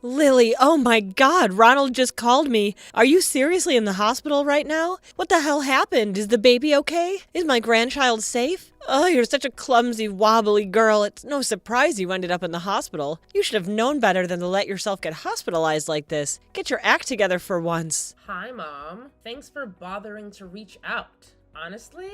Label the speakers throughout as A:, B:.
A: Lily, oh my God, Ronald just called me. Are you seriously in the hospital right now? What the hell happened? Is the baby okay? Is my grandchild safe? Oh, you're such a clumsy, wobbly girl. It's no surprise you ended up in the hospital. You should have known better than to let yourself get hospitalized like this. Get your act together for once.
B: Hi, Mom. Thanks for bothering to reach out. Honestly,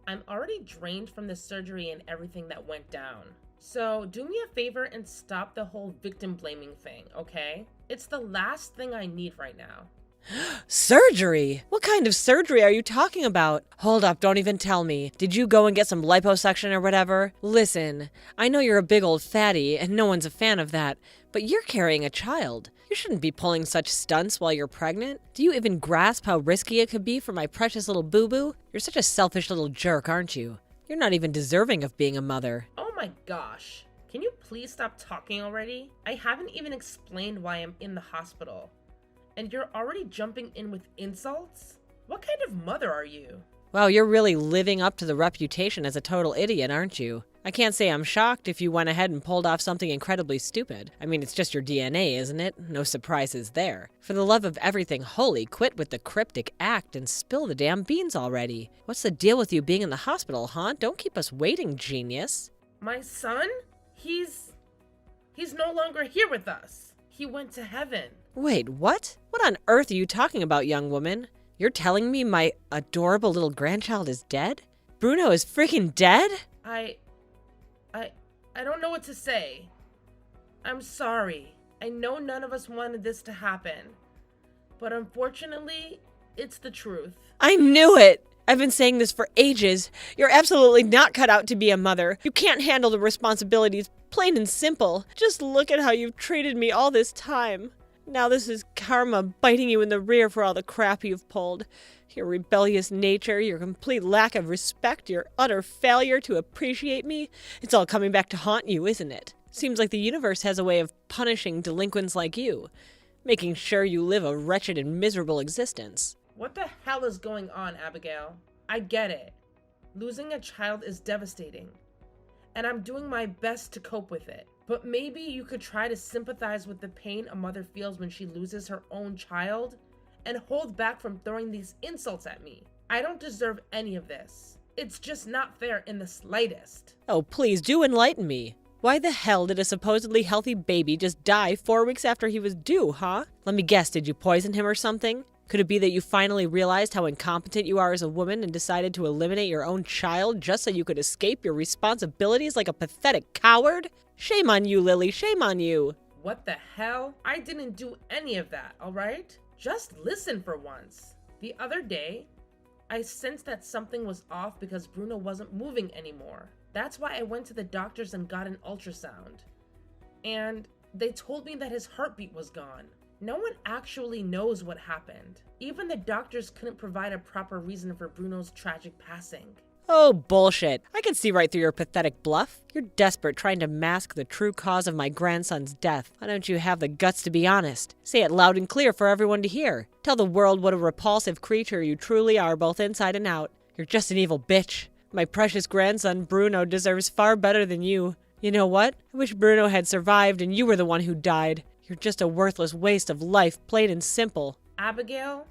B: I'm already drained from the surgery and everything that went down. So do me a favor and stop the whole victim blaming thing, okay? It's the last thing I need right now.
A: Surgery? What kind of surgery are you talking about? Hold up, don't even tell me. Did you go and get some liposuction or whatever? Listen, I know you're a big old fatty and no one's a fan of that, but you're carrying a child. You shouldn't be pulling such stunts while you're pregnant. Do you even grasp how risky it could be for my precious little boo-boo? You're such a selfish little jerk, aren't you? You're not even deserving of being a mother.
B: Oh my gosh. Can you please stop talking already? I haven't even explained why I'm in the hospital. And you're already jumping in with insults? What kind of mother are you?
A: Wow, you're really living up to the reputation as a total idiot, aren't you? I can't say I'm shocked if you went ahead and pulled off something incredibly stupid. I mean, it's just your DNA, isn't it? No surprises there. For the love of everything holy, quit with the cryptic act and spill the damn beans already. What's the deal with you being in the hospital, huh? Don't keep us waiting, genius.
B: My son? He's no longer here with us. He went to heaven.
A: Wait, what? What on earth are you talking about, young woman? You're telling me my adorable little grandchild is dead? Bruno is freaking dead?
B: I don't know what to say. I'm sorry. I know none of us wanted this to happen. But unfortunately, it's the truth.
A: I knew it! I've been saying this for ages. You're absolutely not cut out to be a mother. You can't handle the responsibilities, plain and simple. Just look at how you've treated me all this time. Now this is karma biting you in the rear for all the crap you've pulled. Your rebellious nature, your complete lack of respect, your utter failure to appreciate me. It's all coming back to haunt you, isn't it? Seems like the universe has a way of punishing delinquents like you, making sure you live a wretched and miserable existence.
B: What the hell is going on, Abigail? I get it. Losing a child is devastating, and I'm doing my best to cope with it. But maybe you could try to sympathize with the pain a mother feels when she loses her own child and hold back from throwing these insults at me. I don't deserve any of this. It's just not fair in the slightest.
A: Oh, please do enlighten me. Why the hell did a supposedly healthy baby just die 4 weeks after he was due, huh? Let me guess, did you poison him or something? Could it be that you finally realized how incompetent you are as a woman and decided to eliminate your own child just so you could escape your responsibilities like a pathetic coward? Shame on you, Lily, shame on you.
B: What the hell? I didn't do any of that, alright? Just listen for once. The other day, I sensed that something was off because Bruno wasn't moving anymore. That's why I went to the doctors and got an ultrasound. And they told me that his heartbeat was gone. No one actually knows what happened. Even the doctors couldn't provide a proper reason for Bruno's tragic passing.
A: Oh, bullshit. I can see right through your pathetic bluff. You're desperate trying to mask the true cause of my grandson's death. Why don't you have the guts to be honest? Say it loud and clear for everyone to hear. Tell the world what a repulsive creature you truly are both inside and out. You're just an evil bitch. My precious grandson, Bruno, deserves far better than you. You know what? I wish Bruno had survived and you were the one who died. You're just a worthless waste of life, plain and simple.
B: Abigail,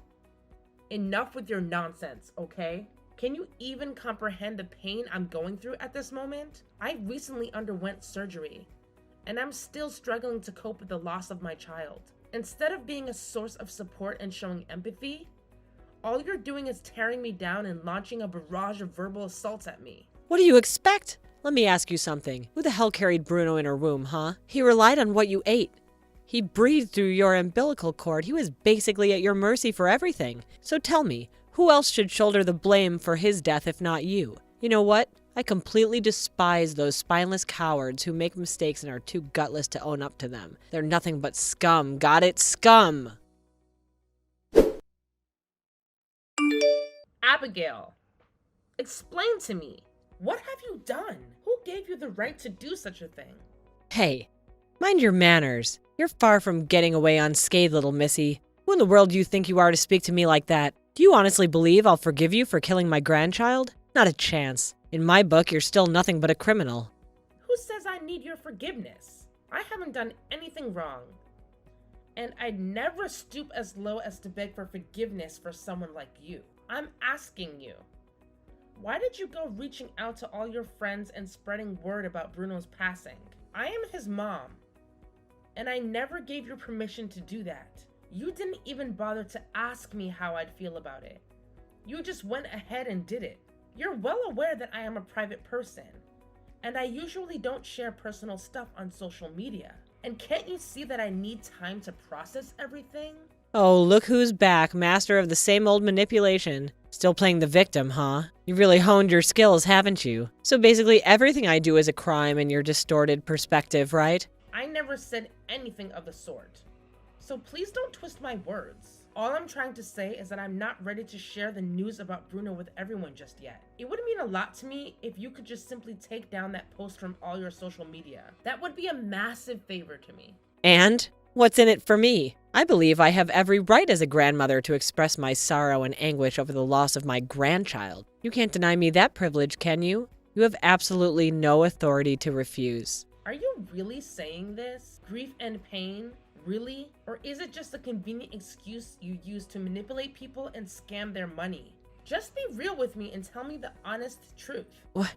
B: enough with your nonsense, okay? Can you even comprehend the pain I'm going through at this moment? I recently underwent surgery, and I'm still struggling to cope with the loss of my child. Instead of being a source of support and showing empathy, all you're doing is tearing me down and launching a barrage of verbal assaults at me.
A: What do you expect? Let me ask you something. Who the hell carried Bruno in her womb, huh? He relied on what you ate. He breathed through your umbilical cord. He was basically at your mercy for everything. So tell me, who else should shoulder the blame for his death if not you? You know what? I completely despise those spineless cowards who make mistakes and are too gutless to own up to them. They're nothing but scum. Got it? Scum!
B: Abigail, explain to me. What have you done? Who gave you the right to do such a thing?
A: Hey, mind your manners. You're far from getting away unscathed, little missy. Who in the world do you think you are to speak to me like that? Do you honestly believe I'll forgive you for killing my grandchild? Not a chance. In my book, you're still nothing but a criminal.
B: Who says I need your forgiveness? I haven't done anything wrong. And I'd never stoop as low as to beg for forgiveness for someone like you. I'm asking you, why did you go reaching out to all your friends and spreading word about Bruno's passing? I am his mom, and I never gave you permission to do that. You didn't even bother to ask me how I'd feel about it. You just went ahead and did it. You're well aware that I am a private person, and I usually don't share personal stuff on social media. And can't you see that I need time to process everything?
A: Oh, look who's back, master of the same old manipulation. Still playing the victim, huh? You really honed your skills, haven't you? So basically everything I do is a crime in your distorted perspective, right?
B: I never said anything of the sort. So please don't twist my words. All I'm trying to say is that I'm not ready to share the news about Bruno with everyone just yet. It would mean a lot to me if you could just simply take down that post from all your social media. That would be a massive favor to me.
A: And what's in it for me? I believe I have every right as a grandmother to express my sorrow and anguish over the loss of my grandchild. You can't deny me that privilege, can you? You have absolutely no authority to refuse.
B: Are you really saying this? Grief and pain? Really? Or is it just a convenient excuse you use to manipulate people and scam their money? Just be real with me and tell me the honest truth.
A: What?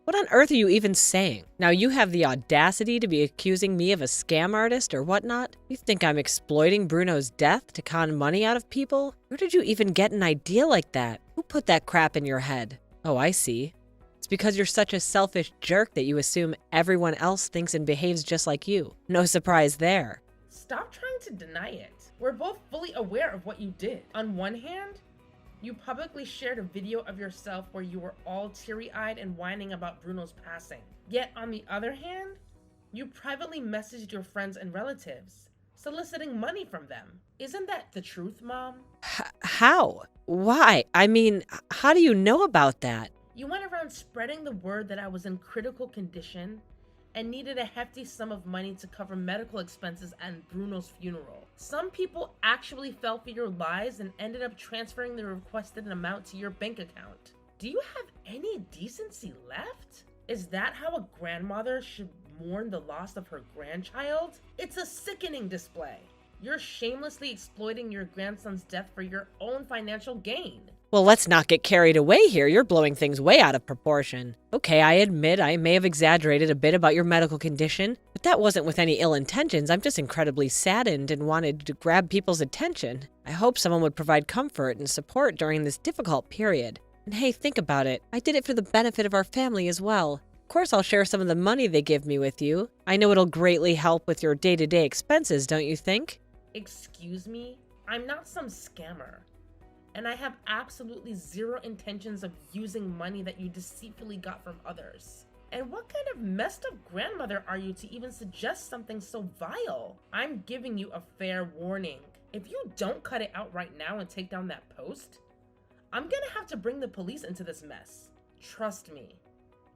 A: What on earth are you even saying? Now you have the audacity to be accusing me of a scam artist or whatnot? You think I'm exploiting Bruno's death to con money out of people? Where did you even get an idea like that? Who put that crap in your head? Oh, I see. It's because you're such a selfish jerk that you assume everyone else thinks and behaves just like you. No surprise there.
B: Stop trying to deny it. We're both fully aware of what you did. On one hand, you publicly shared a video of yourself where you were all teary-eyed and whining about Bruno's passing. Yet on the other hand, you privately messaged your friends and relatives, soliciting money from them. Isn't that the truth, Mom?
A: How? Why? I mean, how do you know about that?
B: You went around spreading the word that I was in critical condition and needed a hefty sum of money to cover medical expenses at Bruno's funeral. Some people actually fell for your lies and ended up transferring the requested amount to your bank account. Do you have any decency left? Is that how a grandmother should mourn the loss of her grandchild? It's a sickening display. You're shamelessly exploiting your grandson's death for your own financial gain.
A: Well, let's not get carried away here. You're blowing things way out of proportion. Okay, I admit I may have exaggerated a bit about your medical condition, but that wasn't with any ill intentions. I'm just incredibly saddened and wanted to grab people's attention. I hope someone would provide comfort and support during this difficult period. And hey, think about it. I did it for the benefit of our family as well. Of course, I'll share some of the money they give me with you. I know it'll greatly help with your day-to-day expenses, don't you think?
B: Excuse me? I'm not some scammer. And I have absolutely zero intentions of using money that you deceitfully got from others. And what kind of messed up grandmother are you to even suggest something so vile? I'm giving you a fair warning. If you don't cut it out right now and take down that post, I'm gonna have to bring the police into this mess. Trust me.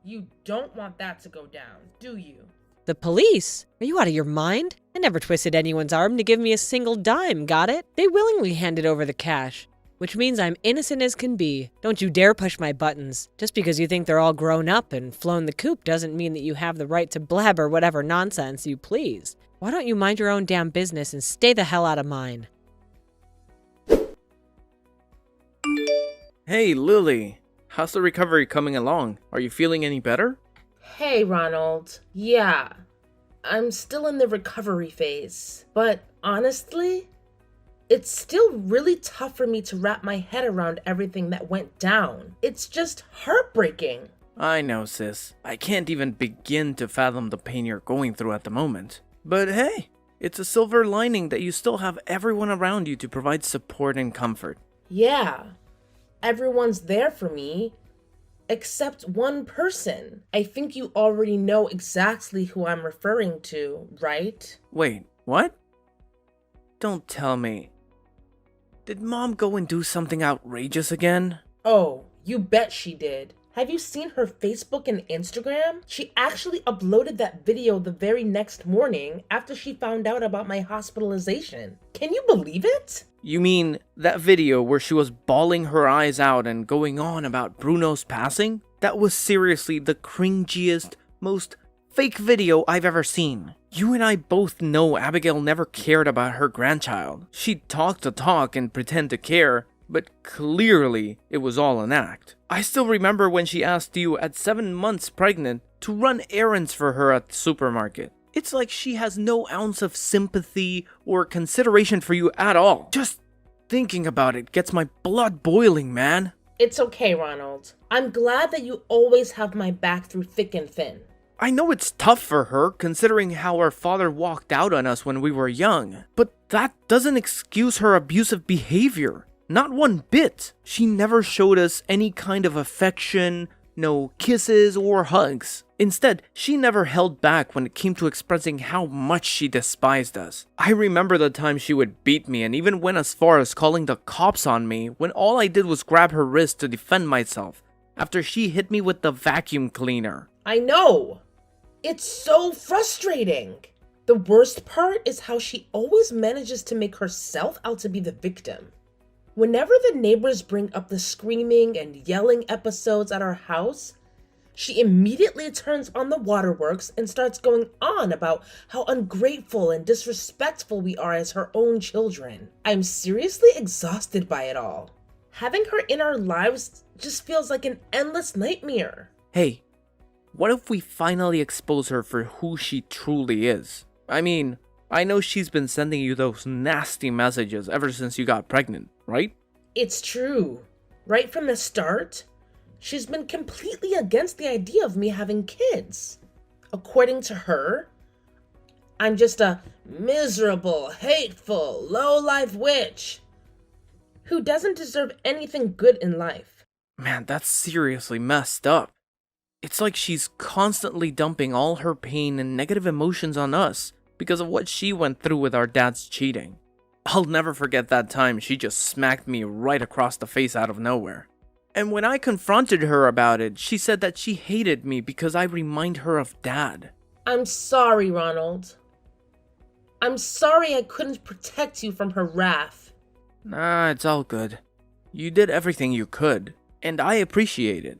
B: You don't want that to go down, do you?
A: The police? Are you out of your mind? I never twisted anyone's arm to give me a single dime, got it? They willingly handed over the cash. Which means I'm innocent as can be. Don't you dare push my buttons. Just because you think they're all grown up and flown the coop doesn't mean that you have the right to blabber whatever nonsense you please. Why don't you mind your own damn business and stay the hell out of mine?
C: Hey, Lily. How's the recovery coming along? Are you feeling any better?
B: Hey, Ronald. Yeah, I'm still in the recovery phase. But honestly, it's still really tough for me to wrap my head around everything that went down. It's just heartbreaking.
C: I know, sis. I can't even begin to fathom the pain you're going through at the moment. But hey, it's a silver lining that you still have everyone around you to provide support and comfort.
B: Yeah, everyone's there for me, except one person. I think you already know exactly who I'm referring to, right?
C: Wait, what? Don't tell me. Did Mom go and do something outrageous again?
B: Oh, you bet she did. Have you seen her Facebook and Instagram? She actually uploaded that video the very next morning after she found out about my hospitalization. Can you believe it?
C: You mean that video where she was bawling her eyes out and going on about Bruno's passing? That was seriously the cringiest, most fake video I've ever seen. You and I both know Abigail never cared about her grandchild. She'd talk the talk and pretend to care, but clearly it was all an act. I still remember when she asked you at 7 months pregnant to run errands for her at the supermarket. It's like she has no ounce of sympathy or consideration for you at all. Just thinking about it gets my blood boiling, man.
B: It's okay, Ronald. I'm glad that you always have my back through thick and thin.
C: I know it's tough for her, considering how our father walked out on us when we were young, but that doesn't excuse her abusive behavior. Not one bit. She never showed us any kind of affection, no kisses or hugs. Instead, she never held back when it came to expressing how much she despised us. I remember the time she would beat me and even went as far as calling the cops on me when all I did was grab her wrist to defend myself after she hit me with the vacuum cleaner.
B: I know! It's so frustrating! The worst part is how she always manages to make herself out to be the victim. Whenever the neighbors bring up the screaming and yelling episodes at our house, she immediately turns on the waterworks and starts going on about how ungrateful and disrespectful we are as her own children. I'm seriously exhausted by it all. Having her in our lives just feels like an endless nightmare.
C: Hey, what if we finally expose her for who she truly is? I mean, I know she's been sending you those nasty messages ever since you got pregnant, right?
B: It's true. Right from the start, she's been completely against the idea of me having kids. According to her, I'm just a miserable, hateful, low-life witch who doesn't deserve anything good in life.
C: Man, that's seriously messed up. It's like she's constantly dumping all her pain and negative emotions on us because of what she went through with our dad's cheating. I'll never forget that time she just smacked me right across the face out of nowhere. And when I confronted her about it, she said that she hated me because I remind her of Dad.
B: I'm sorry, Ronald. I'm sorry I couldn't protect you from her wrath.
C: Nah, it's all good. You did everything you could, and I appreciate it.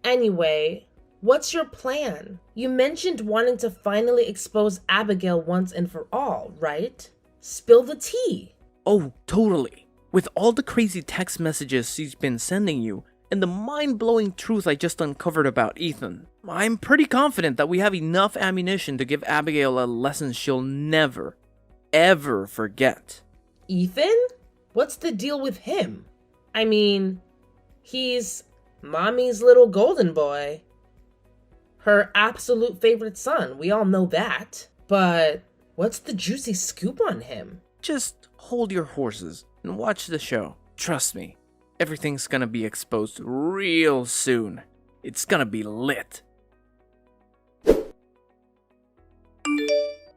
B: Anyway, what's your plan? You mentioned wanting to finally expose Abigail once and for all, right? Spill the tea.
C: Oh, totally. With all the crazy text messages she's been sending you, and the mind-blowing truth I just uncovered about Ethan, I'm pretty confident that we have enough ammunition to give Abigail a lesson she'll never, ever forget.
B: Ethan? What's the deal with him? I mean, he's Mommy's little golden boy. Her absolute favorite son, we all know that. But what's the juicy scoop on him?
C: Just hold your horses and watch the show. Trust me, everything's gonna be exposed real soon. It's gonna be lit.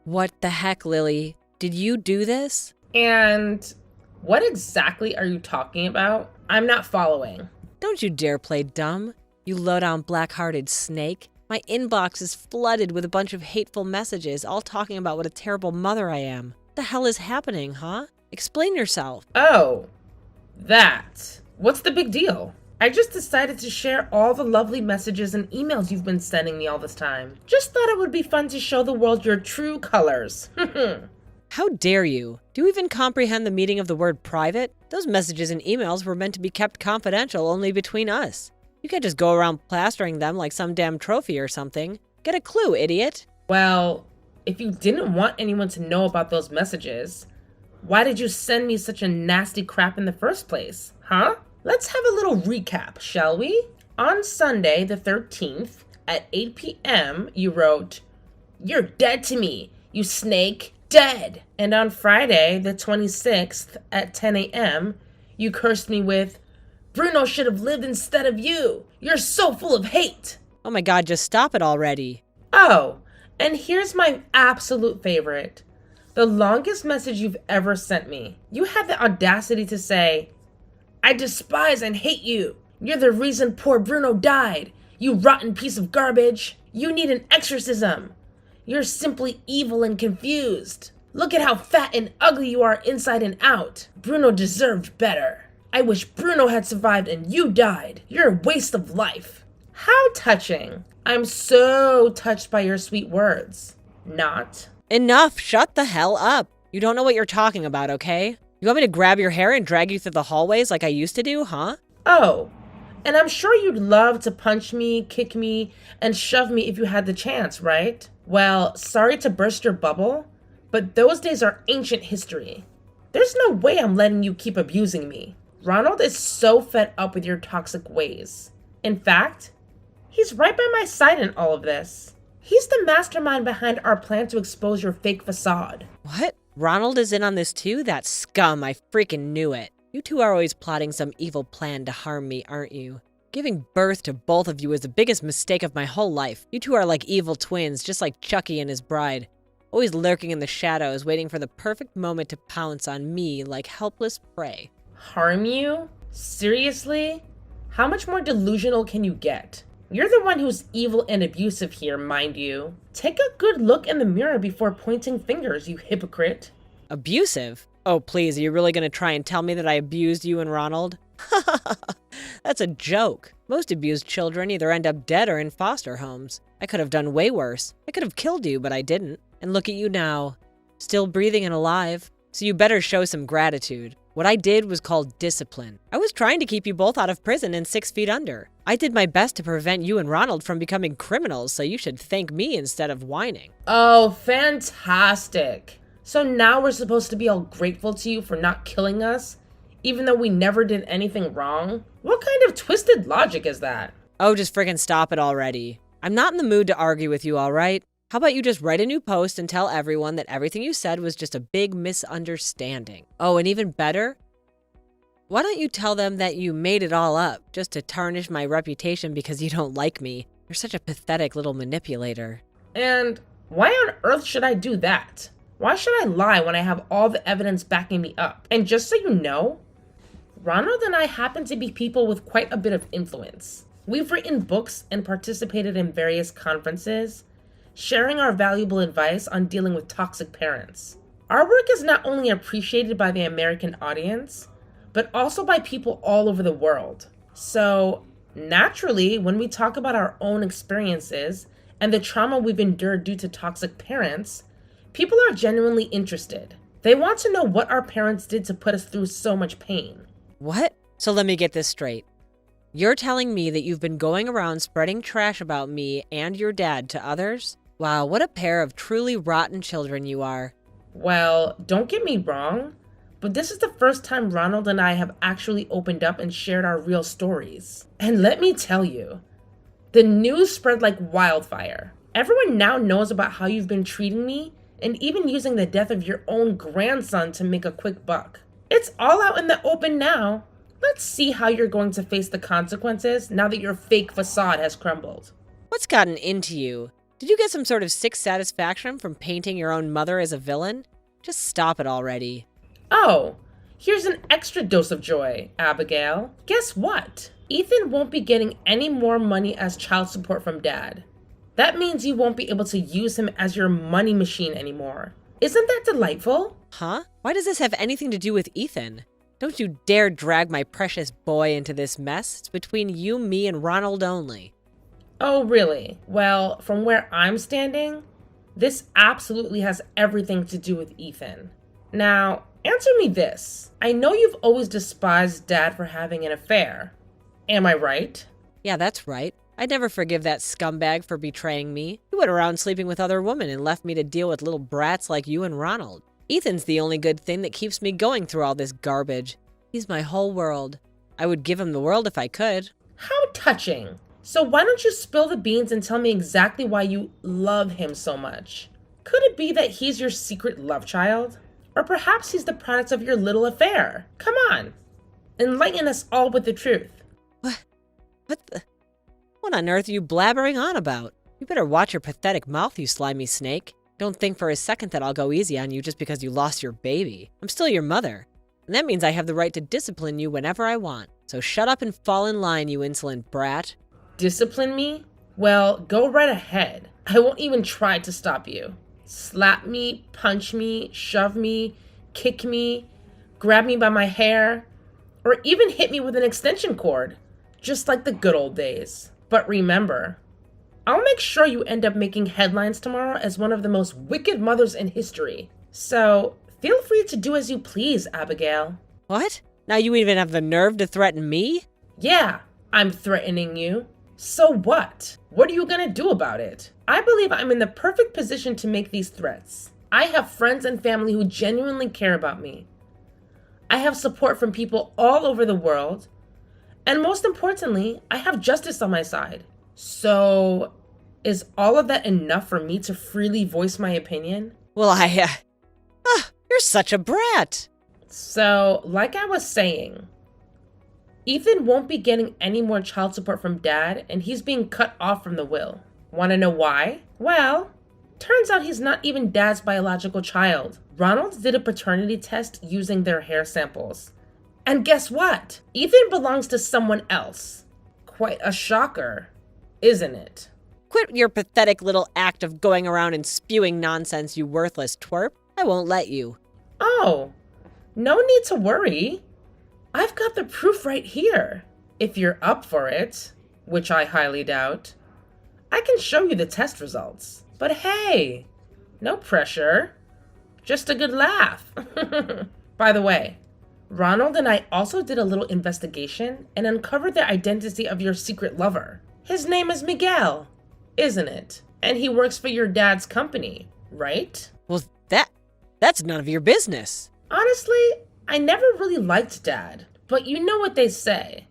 A: What the heck, Lily? Did you do this?
B: And what exactly are you talking about? I'm not following.
A: Don't you dare play dumb, you low-down black-hearted snake. My inbox is flooded with a bunch of hateful messages, all talking about what a terrible mother I am. What the hell is happening, huh? Explain yourself.
B: Oh, that. What's the big deal? I just decided to share all the lovely messages and emails you've been sending me all this time. Just thought it would be fun to show the world your true colors.
A: How dare you? Do you even comprehend the meaning of the word private? Those messages and emails were meant to be kept confidential only between us. You can't just go around plastering them like some damn trophy or something. Get a clue, idiot.
B: Well, if you didn't want anyone to know about those messages, why did you send me such a nasty crap in the first place, huh? Let's have a little recap, shall we? On Sunday, the 13th, at 8 p.m., you wrote, "You're dead to me, you snake, dead." And on Friday, the 26th, at 10 a.m., you cursed me with, "Bruno should have lived instead of you. You're so full of hate."
A: Oh my god, just stop it already.
B: Oh, and here's my absolute favorite. The longest message you've ever sent me. You had the audacity to say, "I despise and hate you. You're the reason poor Bruno died. You rotten piece of garbage. You need an exorcism. You're simply evil and confused. Look at how fat and ugly you are inside and out. Bruno deserved better. I wish Bruno had survived and you died. You're a waste of life. How touching. I'm so touched by your sweet words. Not.
A: Enough, shut the hell up. You don't know what you're talking about, okay? You want me to grab your hair and drag you through the hallways like I used to do, huh?
B: Oh, and I'm sure you'd love to punch me, kick me, and shove me if you had the chance, right? Well, sorry to burst your bubble, but those days are ancient history. There's no way I'm letting you keep abusing me. Ronald is so fed up with your toxic ways. In fact, he's right by my side in all of this. He's the mastermind behind our plan to expose your fake facade.
A: What? Ronald is in on this too? That scum, I freaking knew it. You two are always plotting some evil plan to harm me, aren't you? Giving birth to both of you is the biggest mistake of my whole life. You two are like evil twins, just like Chucky and his bride. Always lurking in the shadows, waiting for the perfect moment to pounce on me like helpless prey.
B: Harm you? Seriously? How much more delusional can you get? You're the one who's evil and abusive here, mind you. Take a good look in the mirror before pointing fingers, you hypocrite.
A: Abusive? Oh, please, are you really going to try and tell me that I abused you and Ronald? That's a joke. Most abused children either end up dead or in foster homes. I could have done way worse. I could have killed you, but I didn't. And look at you now. Still breathing and alive. So you better show some gratitude. What I did was called discipline. I was trying to keep you both out of prison and 6 feet under. I did my best to prevent you and Ronald from becoming criminals, so you should thank me instead of whining.
B: Oh, fantastic. So now we're supposed to be all grateful to you for not killing us, even though we never did anything wrong? What kind of twisted logic is that?
A: Oh, just friggin' stop it already. I'm not in the mood to argue with you, all right? How about you just write a new post and tell everyone that everything you said was just a big misunderstanding? Oh, and even better, why don't you tell them that you made it all up just to tarnish my reputation because you don't like me? You're such a pathetic little manipulator.
B: And why on earth should I do that? Why should I lie when I have all the evidence backing me up? And just so you know, Ronald and I happen to be people with quite a bit of influence. We've written books and participated in various conferences, sharing our valuable advice on dealing with toxic parents. Our work is not only appreciated by the American audience, but also by people all over the world. So, naturally, when we talk about our own experiences and the trauma we've endured due to toxic parents, people are genuinely interested. They want to know what our parents did to put us through so much pain.
A: What? So let me get this straight. You're telling me that you've been going around spreading trash about me and your dad to others? Wow, what a pair of truly rotten children you are.
B: Well, don't get me wrong, but this is the first time Ronald and I have actually opened up and shared our real stories. And let me tell you, the news spread like wildfire. Everyone now knows about how you've been treating me and even using the death of your own grandson to make a quick buck. It's all out in the open now. Let's see how you're going to face the consequences now that your fake facade has crumbled.
A: What's gotten into you? Did you get some sort of sick satisfaction from painting your own mother as a villain? Just stop it already.
B: Oh, here's an extra dose of joy, Abigail. Guess what? Ethan won't be getting any more money as child support from Dad. That means you won't be able to use him as your money machine anymore. Isn't that delightful?
A: Huh? Why does this have anything to do with Ethan? Don't you dare drag my precious boy into this mess. It's between you, me, and Ronald only.
B: Oh, really? Well, from where I'm standing, this absolutely has everything to do with Ethan. Now, answer me this. I know you've always despised Dad for having an affair. Am I right?
A: Yeah, that's right. I'd never forgive that scumbag for betraying me. He went around sleeping with other women and left me to deal with little brats like you and Ronald. Ethan's the only good thing that keeps me going through all this garbage. He's my whole world. I would give him the world if I could.
B: How touching. So why don't you spill the beans and tell me exactly why you love him so much? Could it be that he's your secret love child? Or perhaps he's the product of your little affair? Come on. Enlighten us all with the truth.
A: What on earth are you blabbering on about? You better watch your pathetic mouth, you slimy snake. Don't think for a second that I'll go easy on you just because you lost your baby. I'm still your mother. And that means I have the right to discipline you whenever I want. So shut up and fall in line, you insolent brat.
B: Discipline me? Well, go right ahead. I won't even try to stop you. Slap me, punch me, shove me, kick me, grab me by my hair, or even hit me with an extension cord, just like the good old days. But remember, I'll make sure you end up making headlines tomorrow as one of the most wicked mothers in history. So, feel free to do as you please, Abigail.
A: What? Now you even have the nerve to threaten me?
B: Yeah, I'm threatening you. So what? What are you gonna do about it? I believe I'm in the perfect position to make these threats. I have friends and family who genuinely care about me. I have support from people all over the world. And most importantly, I have justice on my side. So, is all of that enough for me to freely voice my opinion?
A: Well, you're such a brat.
B: So, like I was saying, Ethan won't be getting any more child support from Dad, and he's being cut off from the will. Wanna know why? Well, turns out he's not even Dad's biological child. Ronald did a paternity test using their hair samples. And guess what? Ethan belongs to someone else. Quite a shocker, isn't it?
A: Quit your pathetic little act of going around and spewing nonsense, you worthless twerp. I won't let you.
B: Oh, no need to worry. I've got the proof right here. If you're up for it, which I highly doubt, I can show you the test results. But hey, no pressure. Just a good laugh. By the way, Ronald and I also did a little investigation and uncovered the identity of your secret lover. His name is Miguel, isn't it? And he works for your dad's company, right?
A: Well, that's none of your business.
B: Honestly, I never really liked Dad, but you know what they say.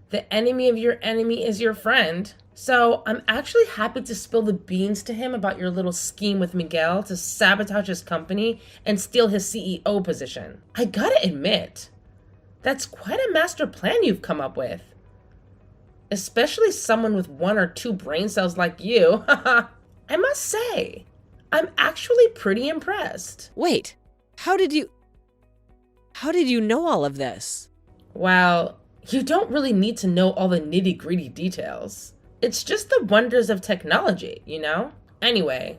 B: The enemy of your enemy is your friend. So I'm actually happy to spill the beans to him about your little scheme with Miguel to sabotage his company and steal his CEO position. I gotta admit, that's quite a master plan you've come up with. Especially someone with 1 or 2 brain cells like you. I must say, I'm actually pretty impressed.
A: Wait, how did you know all of this?
B: Well, you don't really need to know all the nitty-gritty details. It's just the wonders of technology, you know? Anyway,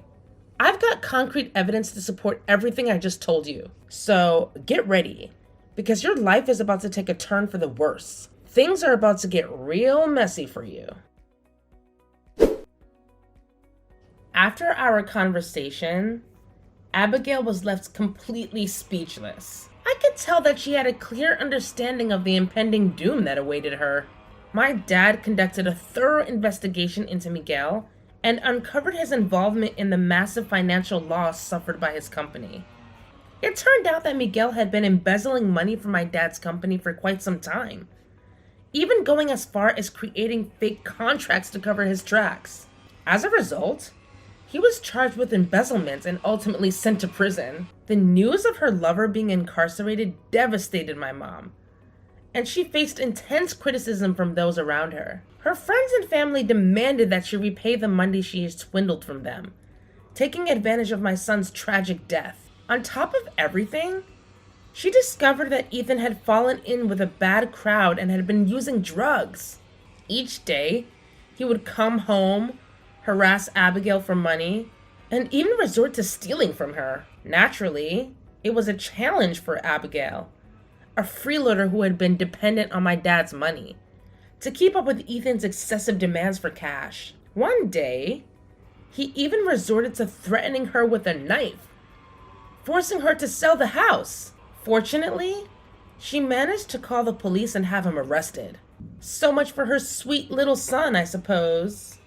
B: I've got concrete evidence to support everything I just told you. So get ready, because your life is about to take a turn for the worse. Things are about to get real messy for you. After our conversation, Abigail was left completely speechless. I could tell that she had a clear understanding of the impending doom that awaited her. My dad conducted a thorough investigation into Miguel and uncovered his involvement in the massive financial loss suffered by his company. It turned out that Miguel had been embezzling money from my dad's company for quite some time, even going as far as creating fake contracts to cover his tracks. As a result, he was charged with embezzlement and ultimately sent to prison. The news of her lover being incarcerated devastated my mom, and she faced intense criticism from those around her. Her friends and family demanded that she repay the money she has swindled from them, taking advantage of my son's tragic death. On top of everything, she discovered that Ethan had fallen in with a bad crowd and had been using drugs. Each day, he would come home, harass Abigail for money, and even resort to stealing from her. Naturally, it was a challenge for Abigail, a freeloader who had been dependent on my dad's money, to keep up with Ethan's excessive demands for cash. One day, he even resorted to threatening her with a knife, forcing her to sell the house. Fortunately, she managed to call the police and have him arrested. So much for her sweet little son, I suppose.